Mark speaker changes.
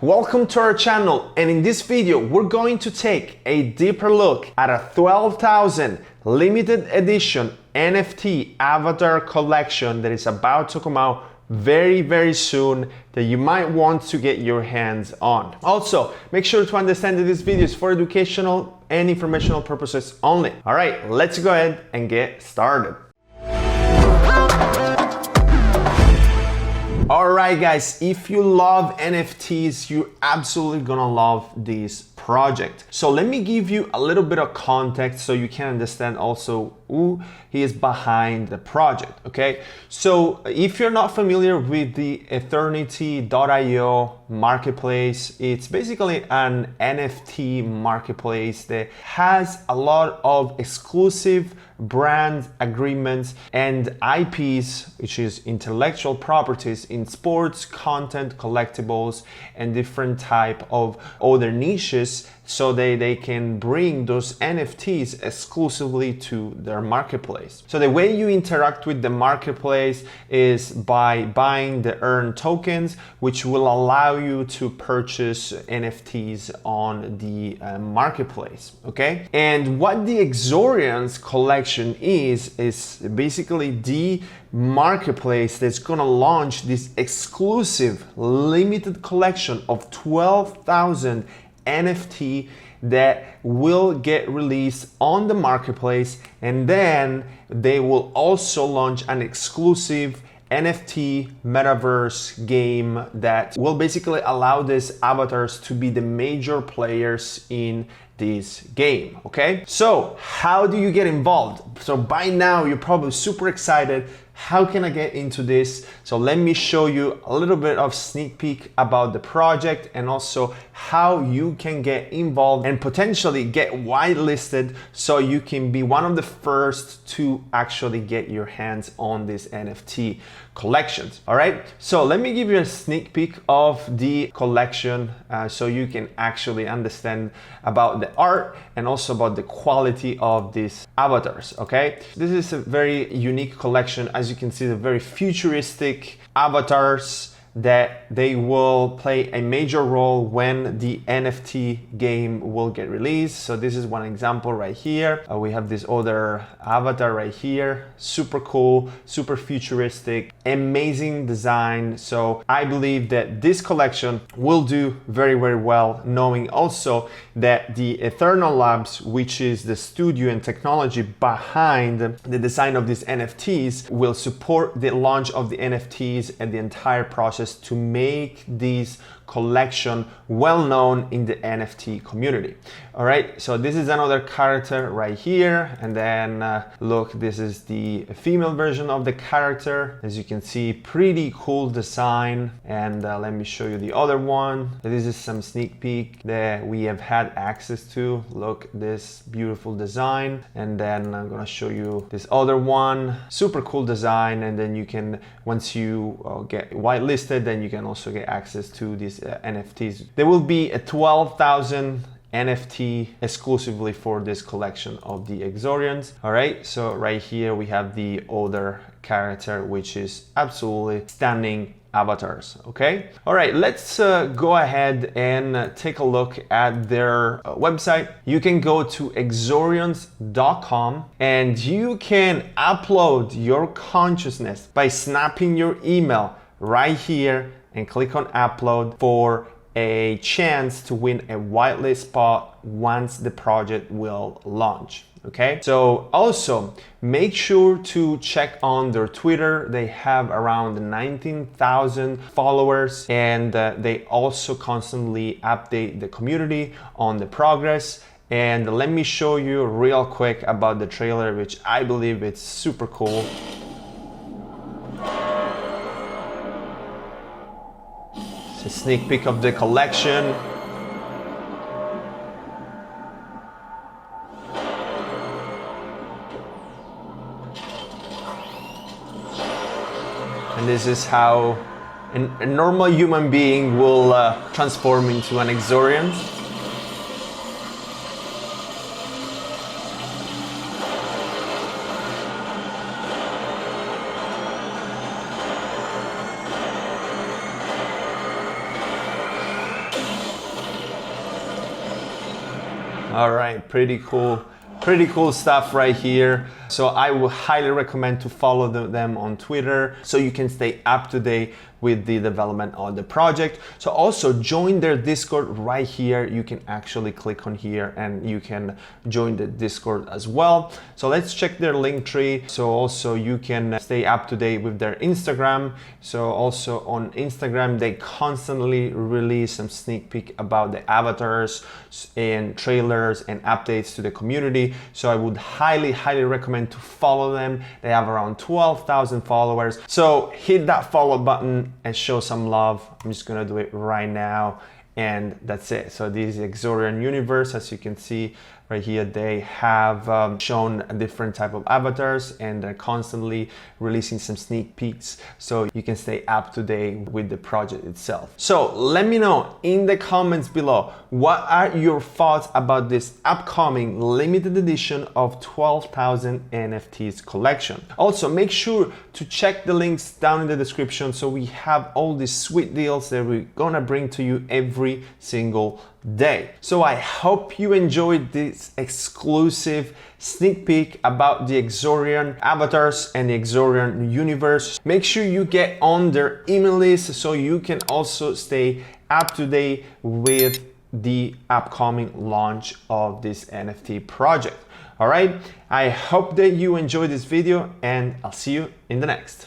Speaker 1: Welcome to our channel, and in this video we're going to take a deeper look at a 12,000 limited edition NFT avatar collection that is about to come out very soon that you might want to get your hands on. Also, make sure to understand that this video is for educational and informational purposes only. All right, let's go ahead and get started. Alright guys, if you love NFTs, you're absolutely gonna love this project. So let me give you a little bit of context so you can understand also who is behind the project, okay? So if you're not familiar with the Ethernity.io marketplace, it's basically an NFT marketplace that has a lot of exclusive brand agreements and IPs, which is intellectual properties in sports, content, collectibles, and different type of other niches, so they can bring those NFTs exclusively to their marketplace. So the way you interact with the marketplace is by buying the earn tokens, which will allow you to purchase NFTs on the marketplace, okay? And what the Exorians collection is basically the marketplace that's gonna launch this exclusive limited collection of 12,000 NFT that will get released on the marketplace, and then they will also launch an exclusive NFT metaverse game that will basically allow these avatars to be the major players in this game, okay? So how do you get involved? So by now you're probably super excited. How can I get into this? So let me show you a little bit of sneak peek about the project and also how you can get involved and potentially get whitelisted so you can be one of the first to actually get your hands on this NFT collections. All right, so let me give you a sneak peek of the collection so you can actually understand about the art and also about the quality of these avatars, okay? This is a very unique collection. As you can see, the very futuristic avatars that they will play a major role when the NFT game will get released. So this is one example right here. We have this other avatar right here. Super cool, super futuristic, amazing design. So I believe that this collection will do very well, knowing also that the Ethernal Labs, which is the studio and technology behind the design of these NFTs, will support the launch of the NFTs and the entire process to make this collection well known in the NFT community. All right, so this is another character right here, and then look, this is the female version of the character. As you can see, pretty cool design. And let me show you the other one. This is some sneak peek that we have had access to. Look, this beautiful design. And then I'm gonna show you this other one. Super cool design. And then you can, once you get whitelisted, then you can also get access to these NFTs. There will be a 12,000 NFT exclusively for this collection of the Exorians. All right, so right here we have the other character, which is absolutely stunning avatars, okay? All right, let's go ahead and take a look at their website. You can go to exorians.com and you can upload your consciousness by snapping your email right here and click on upload for a chance to win a whitelist spot once the project will launch. Okay, so also make sure to check on their Twitter. They have around 19,000 followers, and they also constantly update the community on the progress. And let me show you real quick about the trailer, which I believe it's super cool. It's a sneak peek of the collection. And this is how a normal human being will transform into an Exorian. All right, pretty cool. Pretty cool stuff right here. So I would highly recommend to follow them on Twitter so you can stay up to date with the development of the project. So also join their Discord right here. You can actually click on here and you can join the Discord as well. So let's check their link tree. So also you can stay up to date with their Instagram. So also on Instagram, they constantly release some sneak peek about the avatars and trailers and updates to the community. So I would highly recommend to follow them. They have around 12,000 followers. So hit that follow button and show some love. I'm just gonna do it right now, and that's it. So this is Exorian Universe. As you can see right here, they have shown a different type of avatars, and they're constantly releasing some sneak peeks so you can stay up to date with the project itself. So let me know in the comments below, what are your thoughts about this upcoming limited edition of 12,000 NFTs collection? Also, make sure to check the links down in the description. So we have all these sweet deals that we're gonna bring to you every single day. So I hope you enjoyed this exclusive sneak peek about the Exorian avatars and the Exorian universe. Make sure you get on their email list so you can also stay up to date with the upcoming launch of this NFT project. All right, I hope that you enjoyed this video, and I'll see you in the next.